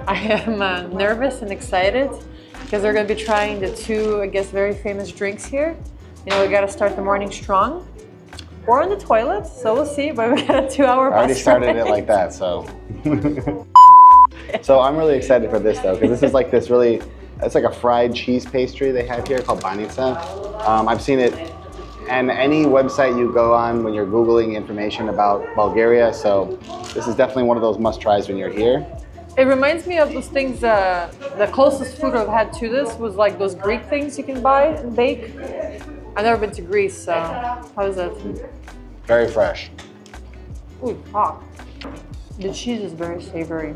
I am nervous and excited because they're going to be trying the two, I guess, very famous drinks here. You know, we got to start the morning strong. Or on the toilet, so we'll see. But we got a 2-hour bus. I already started it like that, so. So I'm really excited for this though, because this is like this really, it's like a fried cheese pastry they have here called banitsa. I've seen it on any website you go on when you're Googling information about Bulgaria, so this is definitely one of those must-tries when you're here. It reminds me of those things, the closest food I've had to this was like those Greek things you can buy and bake. I've never been to Greece, so how is it? Very fresh. Ooh, hot. The cheese is very savory.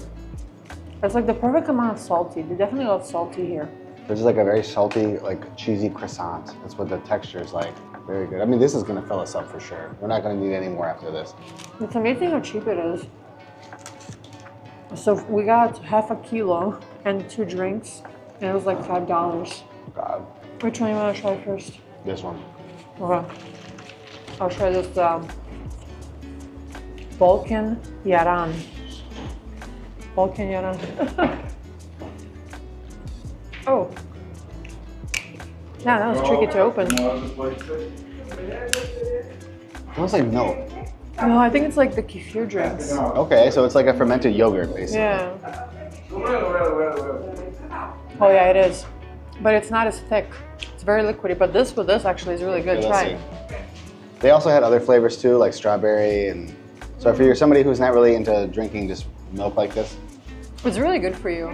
It's like the perfect amount of salty. They definitely love salty here. This is like a very salty, like cheesy croissant. That's what the texture is like. Very good. I mean, this is gonna fill us up for sure. We're not gonna need any more after this. It's amazing how cheap it is. So we got half a kilo and 2 drinks, and it was like $5. God. Which one you want to try first? This one. Okay. I'll try this Balkan Yaran. Balkan Yaran. Oh. Yeah, that was tricky to open. It looks like milk. No, I think it's like the kefir drinks. Okay, so it's like a fermented yogurt, basically. Yeah. Oh yeah, it is. But it's not as thick. It's very liquidy. But this with this actually is really good. Okay, Try it. They also had other flavors too, like strawberry and. So if you're somebody who's not really into drinking just milk like this, it's really good for you.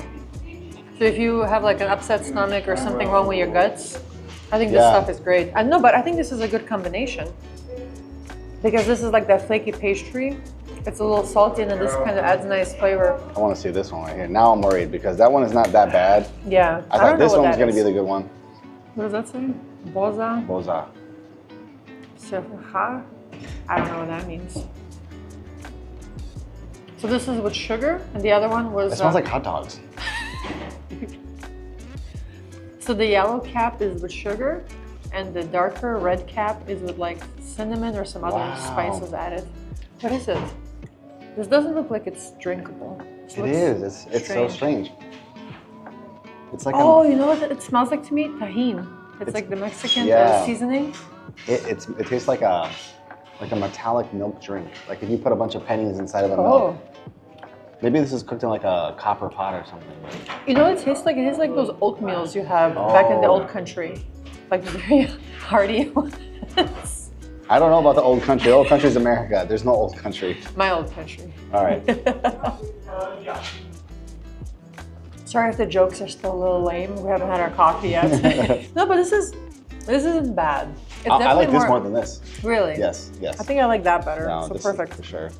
So if you have like an upset stomach or something wrong with your guts, I think this stuff is great. I know, but I think this is a good combination. Because this is like that flaky pastry. It's a little salty and then this kind of adds nice flavor. I want to see this one right here. Now I'm worried because that one is not that bad. Yeah. I thought this one was going to be the good one. What does that say? Boza? Boza. Sofia? I don't know what that means. So this is with sugar and the other one was... It smells like hot dogs. So the yellow cap is with sugar and the darker red cap is with like cinnamon or some other spices added. What is it? This doesn't look like it's drinkable. It is. It's so strange. It's like you know what it smells like to me? Tahini. It's like the Mexican seasoning. It tastes like a metallic milk drink. Like if you put a bunch of pennies inside of a milk. Maybe this is cooked in like a copper pot or something. You know what it tastes like? It tastes like those oatmeals you have back in the old country. Like very hearty ones. I don't know about the old country. The old country is America. There's no old country. My old country. All right. Sorry if the jokes are still a little lame. We haven't had our coffee yet. No, but this isn't bad. It's I like this more than this. Really? Yes. I think I like that better. No, so this perfect. For sure.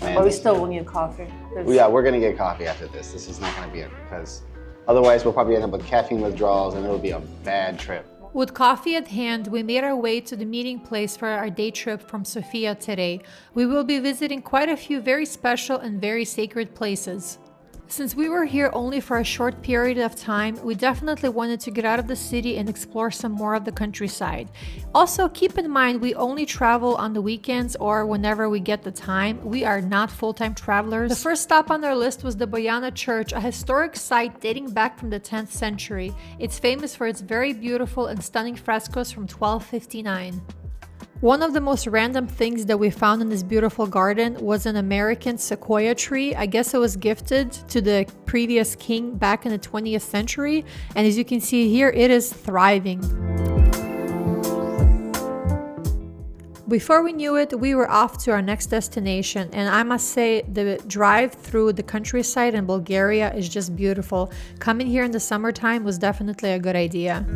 But we still will need coffee. Yeah, we're gonna get coffee after this. This is not gonna be it because otherwise we'll probably end up with caffeine withdrawals and it'll be a bad trip. With coffee at hand, we made our way to the meeting place for our day trip from Sofia today. We will be visiting quite a few very special and very sacred places. Since we were here only for a short period of time, we definitely wanted to get out of the city and explore some more of the countryside. Also, keep in mind we only travel on the weekends or whenever we get the time. We are not full-time travelers. The first stop on our list was the Boyana Church, a historic site dating back from the 10th century. It's famous for its very beautiful and stunning frescoes from 1259. One of the most random things that we found in this beautiful garden was an American sequoia tree. I guess it was gifted to the previous king back in the 20th century. And as you can see here, it is thriving. Before we knew it, we were off to our next destination. And I must say, the drive through the countryside in Bulgaria is just beautiful. Coming here in the summertime was definitely a good idea.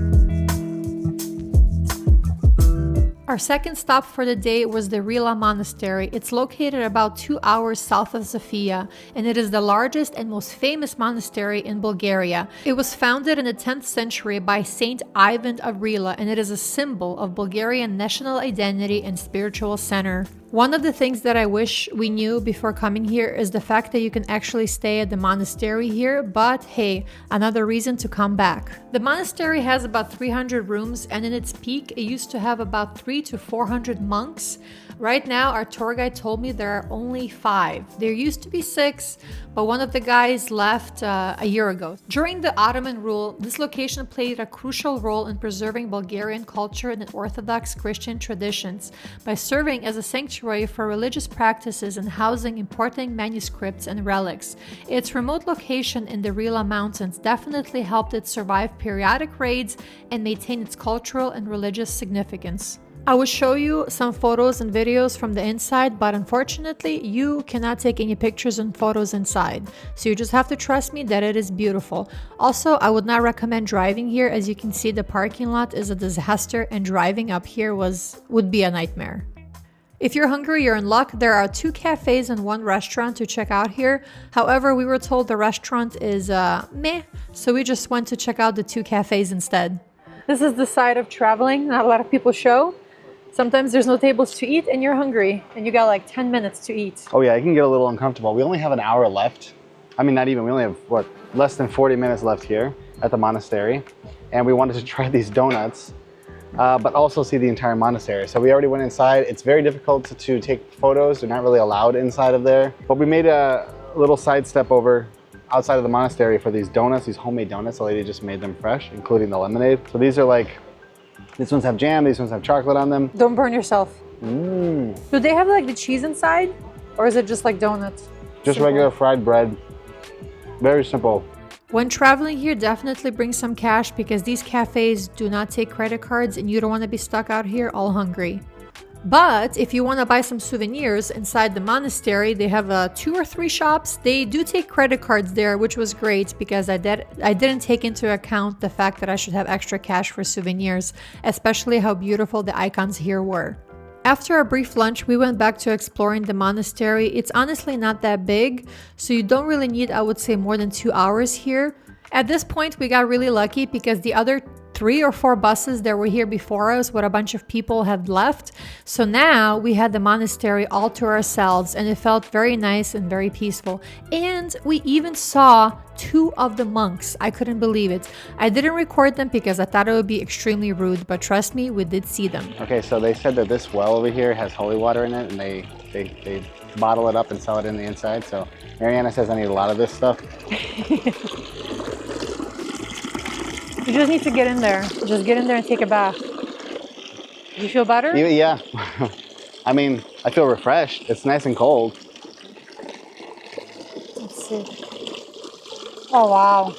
Our second stop for the day was the Rila Monastery. It's located about 2 hours south of Sofia, and it is the largest and most famous monastery in Bulgaria. It was founded in the 10th century by Saint Ivan of Rila, and it is a symbol of Bulgarian national identity and spiritual center. One of the things that I wish we knew before coming here is the fact that you can actually stay at the monastery here, but hey, another reason to come back. The monastery has about 300 rooms, and in its peak, it used to have about 3 to 400 monks. Right now, our tour guide told me there are only 5. There used to be 6, but one of the guys left a year ago. During the Ottoman rule, this location played a crucial role in preserving Bulgarian culture and Orthodox Christian traditions by serving as a sanctuary for religious practices and housing important manuscripts and relics. Its remote location in the Rila Mountains definitely helped it survive periodic raids and maintain its cultural and religious significance. I will show you some photos and videos from the inside, but unfortunately you cannot take any pictures and photos inside. So you just have to trust me that it is beautiful. Also, I would not recommend driving here. As you can see, the parking lot is a disaster and driving up here would be a nightmare. If you're hungry, you're in luck. There are 2 cafes and 1 restaurant to check out here. However, we were told the restaurant is meh, so we just went to check out the 2 cafes instead. This is the side of traveling not a lot of people show. Sometimes there's no tables to eat and you're hungry and you got like 10 minutes to eat. Oh yeah, it can get a little uncomfortable. We only have an hour left. I mean, not even, we only have, what, less than 40 minutes left here at the monastery. And we wanted to try these donuts, but also see the entire monastery. So we already went inside. It's very difficult to take photos. They're not really allowed inside of there. But we made a little side step over outside of the monastery for these donuts, these homemade donuts. The lady just made them fresh, including the lemonade. So these are like, these ones have jam, these ones have chocolate on them. Don't burn yourself. Mmm. Do they have like the cheese inside? Or is it just like donuts? Just regular fried bread. Very simple. When traveling here, definitely bring some cash because these cafes do not take credit cards and you don't want to be stuck out here all hungry. But if you want to buy some souvenirs inside the monastery, they have 2 or 3 shops. They do take credit cards there, which was great because I didn't take into account the fact that I should have extra cash for souvenirs, especially how beautiful the icons here were. After a brief lunch, we went back to exploring the monastery. It's honestly not that big, so you don't really need, I would say, more than 2 hours here. At this point, we got really lucky because the other 3 or 4 buses that were here before us with a bunch of people had left. So now we had the monastery all to ourselves and it felt very nice and very peaceful. And we even saw 2 of the monks. I couldn't believe it. I didn't record them because I thought it would be extremely rude, but trust me, we did see them. Okay, so they said that this well over here has holy water in it and they bottle it up and sell it in the inside. So Mariana says I need a lot of this stuff. You just need to get in there. Just get in there and take a bath. Do you feel better? Yeah. I mean, I feel refreshed. It's nice and cold. Let's see. Oh, wow.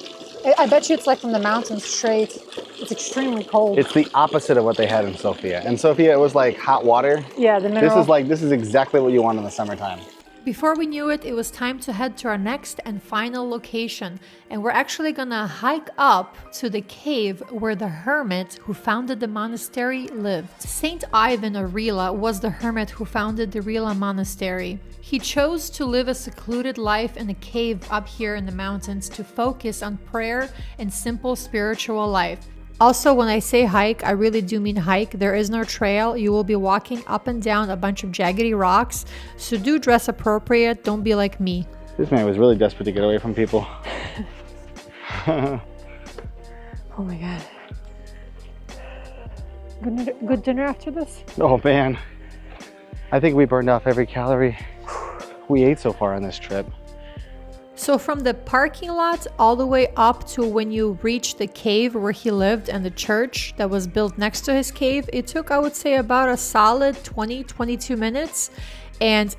I bet you it's like from the mountains straight. It's extremely cold. It's the opposite of what they had in Sofia. In Sofia, it was like hot water. Yeah, the mineral. This is exactly what you want in the summertime. Before we knew it, it was time to head to our next and final location, and we're actually gonna hike up to the cave where the hermit who founded the monastery lived. Saint Ivan of Rila was the hermit who founded the Rila Monastery. He chose to live a secluded life in a cave up here in the mountains to focus on prayer and simple spiritual life. Also, when I say hike, I really do mean hike. There is no trail. You will be walking up and down a bunch of jaggedy rocks. So do dress appropriate. Don't be like me. This man was really desperate to get away from people. Oh my God. Good dinner after this? Oh man. I think we burned off every calorie we ate so far on this trip. So from the parking lot all the way up to when you reach the cave where he lived and the church that was built next to his cave, it took, I would say, about a solid 20-22 minutes. And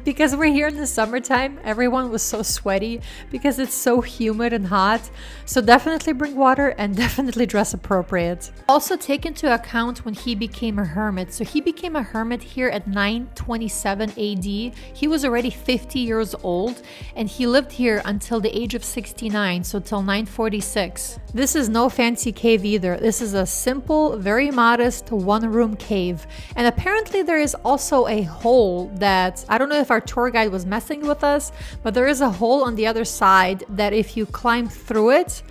because we're here in the summertime, everyone was so sweaty because it's so humid and hot. So definitely bring water and definitely dress appropriate. Also take into account when he became a hermit. So he became a hermit here at 927 AD. He was already 50 years old and he lived here until the age of 69, so till 946. This is no fancy cave either. This is a simple, very modest one-room cave. And apparently there is also a hole that, I don't know if our tour guide was messing with us, but there is a hole on the other side that if you climb through it,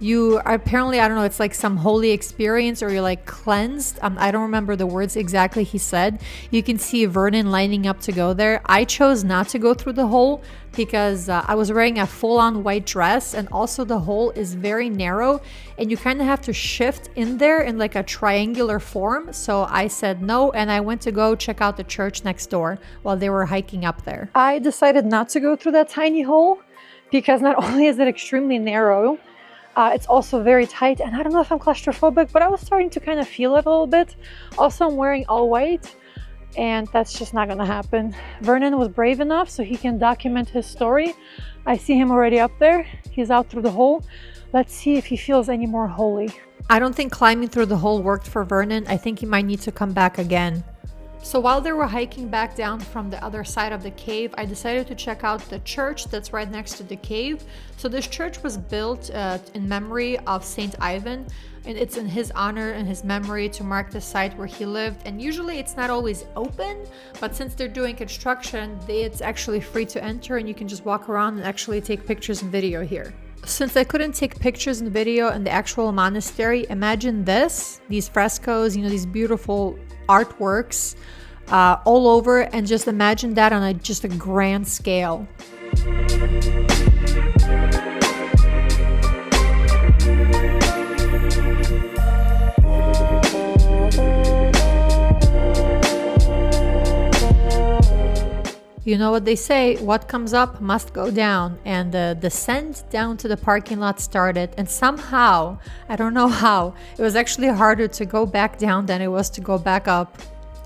You apparently, I don't know, it's like some holy experience or you're like cleansed. I don't remember the words exactly he said. You can see Vernon lining up to go there. I chose not to go through the hole because I was wearing a full-on white dress, and also the hole is very narrow and you kind of have to shift in there in like a triangular form. So I said no, and I went to go check out the church next door while they were hiking up there. I decided not to go through that tiny hole because not only is it extremely narrow, it's also very tight, and I don't know if I'm claustrophobic, but I was starting to kind of feel it a little bit. Also, I'm wearing all white, and that's just not gonna happen. Vernon was brave enough so he can document his story. I see him already up there. He's out through the hole. Let's see if he feels any more holy. I don't think climbing through the hole worked for Vernon. I think he might need to come back again. So while they were hiking back down from the other side of the cave, I decided to check out the church that's right next to the cave. So this church was built in memory of Saint Ivan, and it's in his honor and his memory to mark the site where he lived. And usually it's not always open, but since they're doing construction, it's actually free to enter, and you can just walk around and actually take pictures and video here. Since I couldn't take pictures and video in the actual monastery, imagine these frescoes, you know, these beautiful artworks all over, and just imagine that on just a grand scale. You know what they say, what comes up must go down, and the descent down to the parking lot started, and somehow, I don't know how, it was actually harder to go back down than it was to go back up.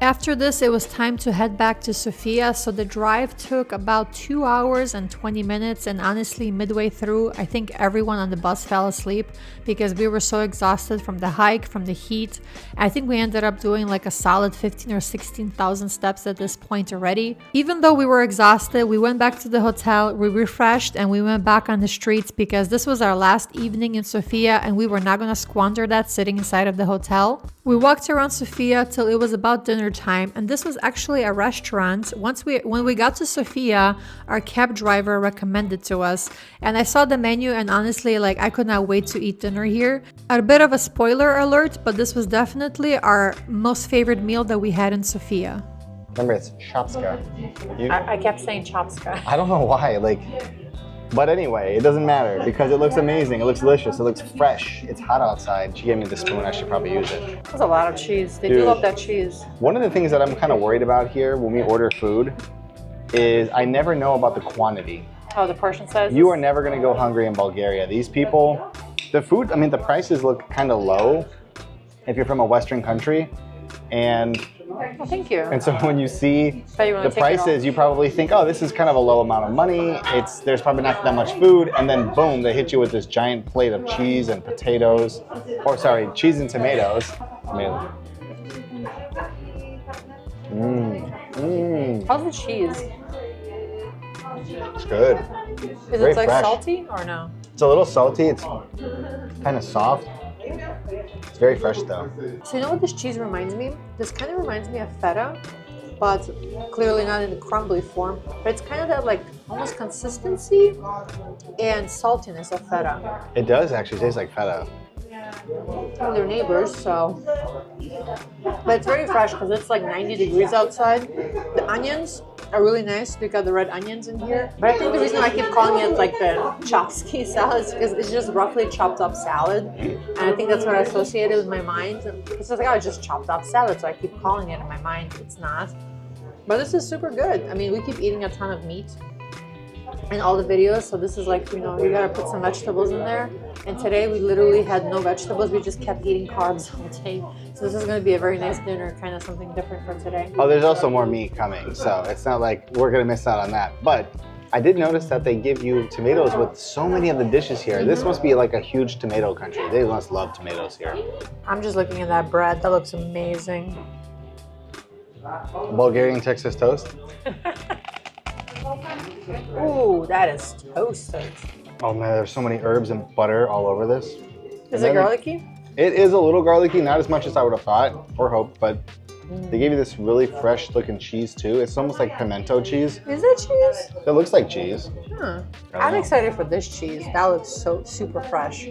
After this, it was time to head back to Sofia, so the drive took about 2 hours and 20 minutes, and honestly, midway through, I think everyone on the bus fell asleep because we were so exhausted from the hike, from the heat. I think we ended up doing like a solid 15 or 16,000 steps at this point already. Even though we were exhausted, we went back to the hotel, we refreshed, and we went back on the streets because this was our last evening in Sofia, and we were not going to squander that sitting inside of the hotel. We walked around Sofia till it was about dinner time, and this was actually a restaurant. When we got to Sofia, our cab driver recommended to us, and I saw the menu, and honestly, like, I could not wait to eat dinner here. A bit of a spoiler alert, but this was definitely our most favorite meal that we had in Sofia. Remember, it's chopska. I kept saying chopska. I don't know why, but anyway, it doesn't matter because it looks amazing. It looks delicious. It looks fresh. It's hot outside. She gave me the spoon. I should probably use it. That's a lot of cheese. They do love that cheese. One of the things that I'm kind of worried about here when we order food is I never know about the quantity. Oh, the portion size? You are never going to go hungry in Bulgaria. These people, the food, I mean, the prices look kind of low if you're from a Western country. And well, thank you. And so when you see the prices, you probably think, oh, this is kind of a low amount of money. There's probably not that much food. And then boom, they hit you with this giant plate of cheese and potatoes. Or sorry, cheese and tomatoes. How's the cheese? It's good. Is Very it like fresh. salty or no? It's a little salty. It's kind of soft. It's very fresh though. So you know what this cheese reminds me? This kind of reminds me of feta, but clearly not in the crumbly form. But it's kind of that like almost consistency and saltiness of feta. It does actually taste like feta. Well, they're neighbors, so. But it's very fresh because it's like 90 degrees outside. The onions are really nice. We got the red onions in here. But I think the reason I keep calling it like the chopski salad is because it's just roughly chopped up salad. And I think that's what I associated with my mind. It's just like, oh, it's just chopped up salad. So I keep calling it in my mind. It's not. But this is super good. I mean, we keep eating a ton of meat in all the videos. So this is like, you know, you gotta put some vegetables in there. And today we literally had no vegetables. We just kept eating carbs all day. So this is going to be a very nice dinner, kind of something different for today. Oh, there's also more meat coming. So it's not like we're going to miss out on that. But I did notice that they give you tomatoes with so many of the dishes here. This must be like a huge tomato country. They must love tomatoes here. I'm just looking at that bread. That looks amazing. Bulgarian Texas toast. Ooh, that is toasted. Oh man, there's so many herbs and butter all over this. Is it garlicky? It is a little garlicky, not as much as I would have thought or hoped, but They gave you this really fresh looking cheese too. It's almost like pimento cheese. Is that cheese? It looks like cheese. I'm excited for this cheese. That looks so super fresh.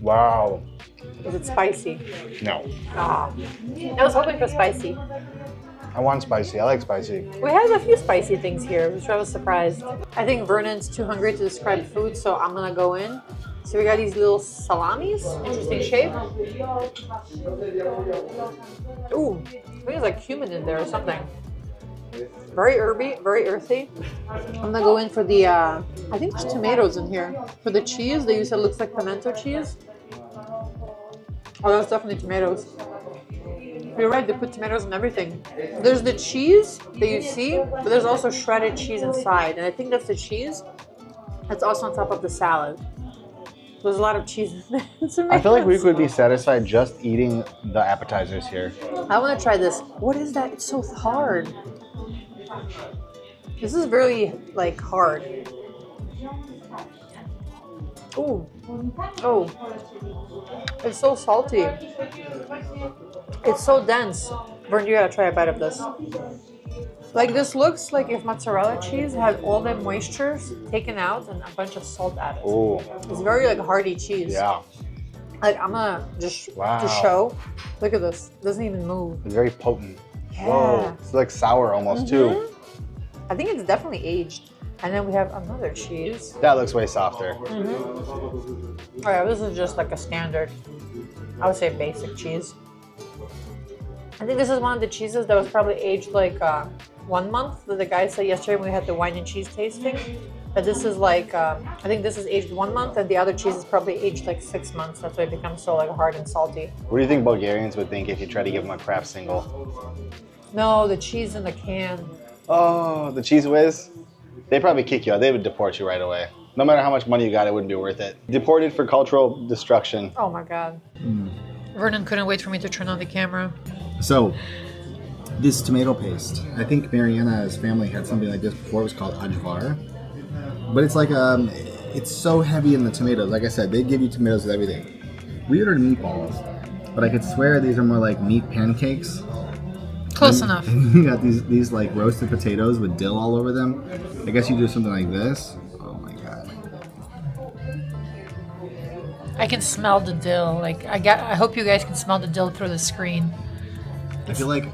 Wow. Is it spicy? No. Ah, I was hoping for spicy. I want spicy. I like spicy. We have a few spicy things here, which I was surprised. I think Vernon's too hungry to describe food, so I'm gonna go in. So we got these little salamis, interesting shape. Ooh, I think there's like cumin in there or something. Very herby, very earthy. I'm gonna go in for the, I think there's tomatoes in here. For the cheese, they use it looks like pimento cheese. Oh, that's definitely tomatoes. You're right, they put tomatoes in everything. There's the cheese that you see, but there's also shredded cheese inside. And I think that's the cheese that's also on top of the salad. There's a lot of cheese in there. I feel like we could be satisfied just eating the appetizers here. I want to try this. What is that? It's so hard. This is very, like, hard. Ooh. Oh. It's so salty. It's so dense. Vern, you gotta try a bite of this. Like, this looks like if mozzarella cheese had all the moistures taken out and a bunch of salt added. Oh. It's very, like, hearty cheese. Yeah. Like, I'm gonna just to show. Look at this. It doesn't even move. It's very potent. Yeah. Whoa. It's like sour almost too. I think it's definitely aged. And then we have another cheese. That looks way softer. All right, this is just like a standard, I would say basic cheese. I think this is one of the cheeses that was probably aged like 1 month. That the guy said yesterday when we had the wine and cheese tasting. That this is like, I think this is aged 1 month and the other cheese is probably aged like 6 months. That's why it becomes so like hard and salty. What do you think Bulgarians would think if you try to give them a craft single? No, the cheese in the can. Oh, the cheese whiz? They'd probably kick you out. They would deport you right away. No matter how much money you got, it wouldn't be worth it. Deported for cultural destruction. Oh my God. Vernon couldn't wait for me to turn on the camera. So, this tomato paste, I think Mariana's family had something like this before. It was called ajvar. But it's like, it's so heavy in the tomatoes. Like I said, they give you tomatoes with everything. We ordered meatballs, but I could swear these are more like meat pancakes. Close enough. You got these like roasted potatoes with dill all over them. I guess you do something like this. Oh my God. I can smell the dill. Like I hope you guys can smell the dill through the screen. I feel like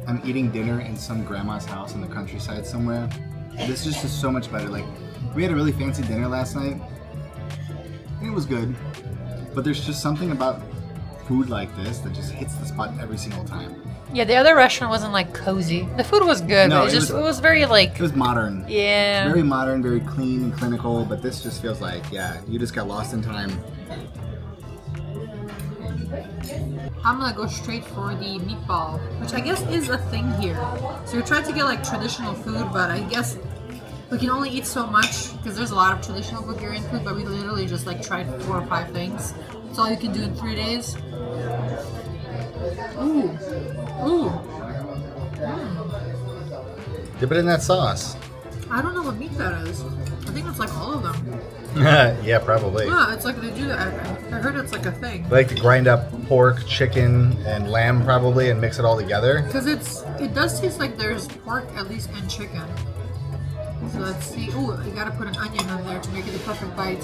I'm eating dinner in some grandma's house in the countryside somewhere. This is just so much better. Like, we had a really fancy dinner last night, and it was good. But there's just something about food like this that just hits the spot every single time. Yeah, the other restaurant wasn't like cozy. The food was good, No, but it was very like, It was modern. yeah. Very modern, very clean and clinical, but this just feels like, yeah, you just got lost in time. I'm gonna go straight for the meatball, which I guess is a thing here. So we tried to get like traditional food, but I guess we can only eat so much because there's a lot of traditional Bulgarian food, but we literally just like tried 4 or 5 things. That's all you can do in 3 days. Ooh. Ooh. Dip it in that sauce. I don't know what meat that is. I think it's like all of them. Yeah, probably. Yeah, it's like they do that. I heard it's like a thing. They like to grind up pork, chicken, and lamb probably and mix it all together. Because it does taste like there's pork at least and chicken. So let's see. Ooh, you gotta put an onion in there to make it the perfect bite.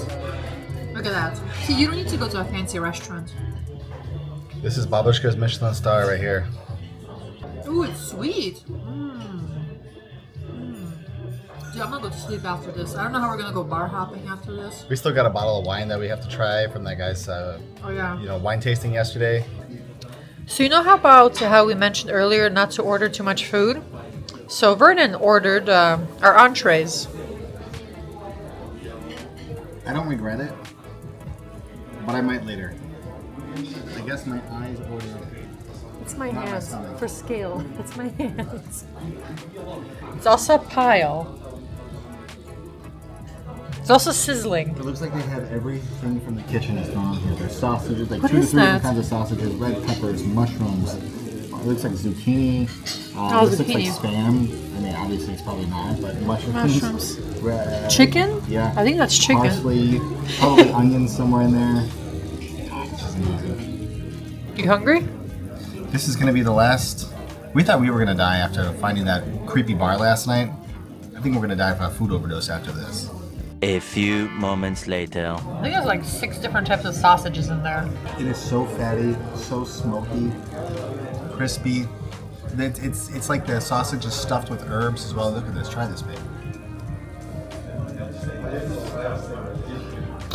Look at that. See, you don't need to go to a fancy restaurant. This is Babushka's Michelin star right here. Ooh, it's sweet. Dude, I'm gonna go to sleep after this. I don't know how we're gonna go bar hopping after this. We still got a bottle of wine that we have to try from that guy's, Oh yeah. wine tasting yesterday. So you know how we mentioned earlier not to order too much food? So Vernon ordered our entrees. I don't regret it, but I might later. I guess my eyes ordered. It's my Not my hands stomach. for scale. It's my hands. It's also a pile. It's also sizzling. It looks like they have everything from the kitchen is thrown on here. There's sausages, like What 2 to is 3 different that? kinds of sausages, red peppers, mushrooms. It looks like zucchini. This looks like zucchini. spam. I mean, obviously it's probably not, but mushrooms. Chicken? Yeah. I think that's chicken. Parsley, probably onions somewhere in there. God, this is amazing. You hungry? This is gonna be the last. We thought we were gonna die after finding that creepy bar last night. I think we're gonna die from a food overdose after this. A few moments later. I think there's like 6 different types of sausages in there. It is so fatty, so smoky, crispy. It's like the sausage is stuffed with herbs as well. Look at this. Try this, babe.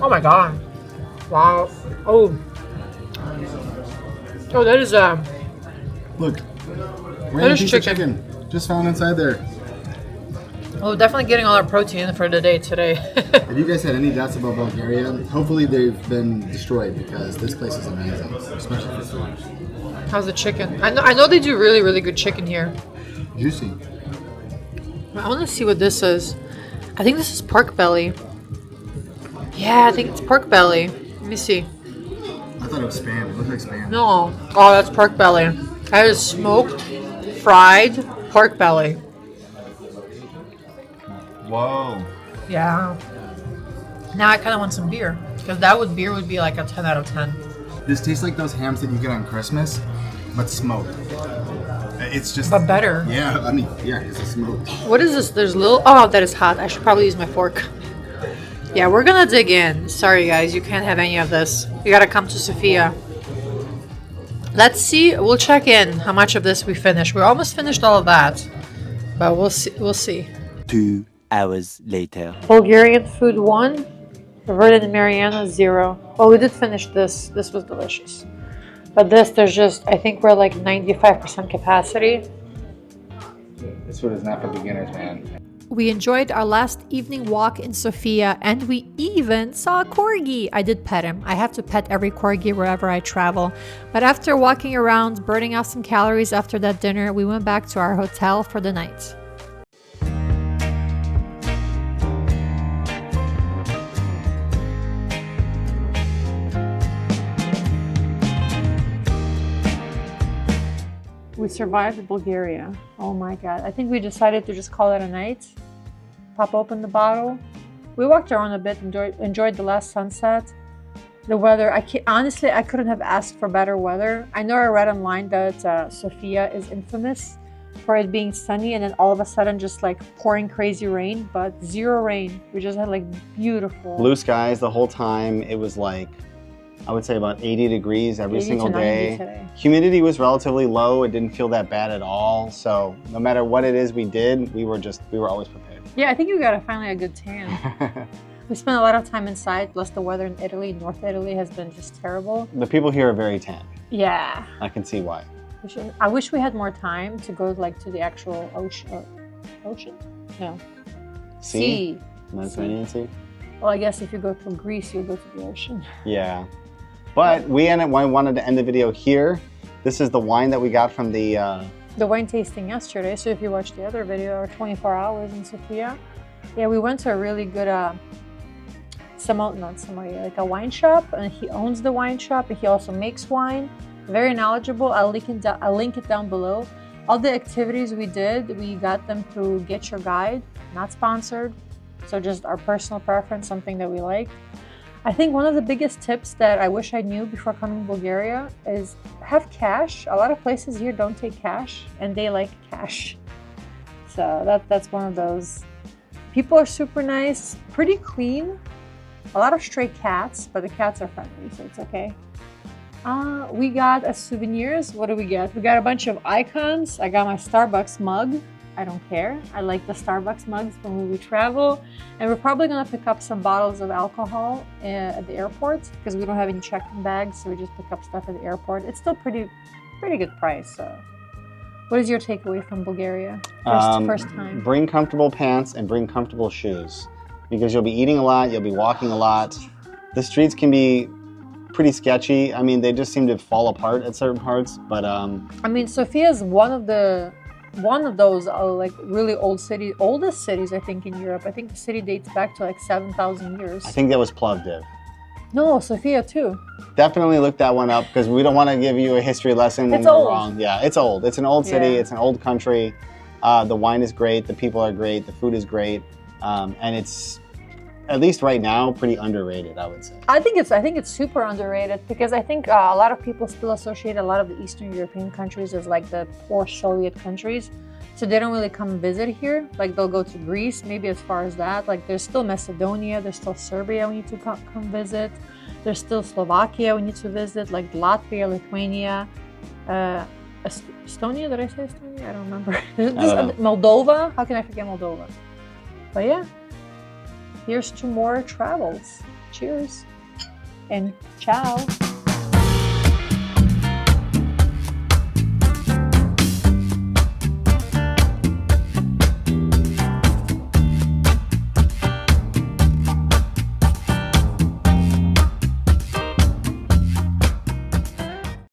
Oh my god. Wow. Oh. Oh, that is Look. That Random is piece of chicken. Just found inside there. Oh, definitely getting all our protein for the day today. Have you guys had any doubts about Bulgaria? Hopefully they've been destroyed because this place is amazing, especially for food. How's the chicken? I know they do really, really good chicken here. Juicy. I want to see what this is. I think this is pork belly. Yeah, I think it's pork belly. Let me see. I thought it was Spam. It looked like Spam. No. Oh, that's pork belly. That is smoked, fried pork belly. Whoa. Yeah. Now I kind of want some beer. Because beer would be like a 10 out of 10. This tastes like those hams that you get on Christmas, but smoked. It's just... But better. Yeah, I mean, yeah, it's smoked. What is this? There's little... Oh, that is hot. I should probably use my fork. Yeah, we're gonna dig in. Sorry, guys. You can't have any of this. You gotta come to Sofia. Let's see. We'll check in how much of this we finished. We're almost finished all of that. But we'll see. We'll see. 2 hours later. Bulgarian food 1. Virgin Mariana 0. Oh, we did finish this. This was delicious. But there's just... I think we're like 95% capacity. This food is not for beginners, man. We enjoyed our last evening walk in Sofia, and we even saw a corgi. I did pet him. I have to pet every corgi wherever I travel. But after walking around, burning off some calories after that dinner, we went back to our hotel for the night. We survived Bulgaria. Oh my god. I think we decided to just call it a night. Pop open the bottle. We walked around a bit, enjoyed the last sunset. The weather, honestly, I couldn't have asked for better weather. I know I read online that Sofia is infamous for it being sunny and then all of a sudden just like pouring crazy rain, but zero rain. We just had like beautiful Blue skies the whole time. It was like, I would say about 80 degrees every 80 single to 90 day. today. Humidity was relatively low. It didn't feel that bad at all. So no matter what it is we did, we were always prepared. Yeah, I think you got finally a good tan. We spent a lot of time inside, plus the weather in Italy, North Italy has been just terrible. The people here are very tan. Yeah. I can see why. I wish we had more time to go like to the actual ocean. Ocean? No. Sea. Mediterranean Sea? Well, I guess if you go to Greece, you'll go to the ocean. Yeah. But I wanted to end the video here. This is the wine that we got from the wine tasting yesterday. So if you watched the other video, our 24 hours in Sofia. Yeah, we went to a really good like a wine shop, and he owns the wine shop, and he also makes wine. Very knowledgeable. I'll link it down below. All the activities we did, we got them through Get Your Guide, not sponsored. So just our personal preference, something that we like. I think one of the biggest tips that I wish I knew before coming to Bulgaria is have cash. A lot of places here don't take cash, and they like cash. So that's one of those. People are super nice, pretty clean. A lot of stray cats, but the cats are friendly, so it's okay. We got as souvenirs. What do we get? We got a bunch of icons. I got my Starbucks mug. I don't care. I like the Starbucks mugs when we travel. And we're probably gonna pick up some bottles of alcohol at the airport because we don't have any check-in bags, so we just pick up stuff at the airport. It's still pretty good price. So, what is your takeaway from Bulgaria? First time. Bring comfortable pants and bring comfortable shoes because you'll be eating a lot, you'll be walking a lot. The streets can be pretty sketchy. I mean, they just seem to fall apart at certain parts, but I mean, Sofia is one of those like really oldest cities I think in Europe. I think the city dates back to like 7,000 years. I think that was Plovdiv. No, Sofia too. Definitely look that one up because we don't want to give you a history lesson when we're wrong. Yeah, it's old. It's an old city. Yeah. It's an old country. The wine is great. The people are great. The food is great. And it's at least right now, pretty underrated, I would say. I think it's super underrated because I think a lot of people still associate a lot of the Eastern European countries as like the poor Soviet countries. So they don't really come visit here. Like they'll go to Greece, maybe as far as that. Like there's still Macedonia, there's still Serbia we need to come visit. There's still Slovakia we need to visit, like Latvia, Lithuania, Estonia, did I say Estonia? I don't remember. Moldova, how can I forget Moldova? But yeah. Here's to more travels. Cheers and ciao.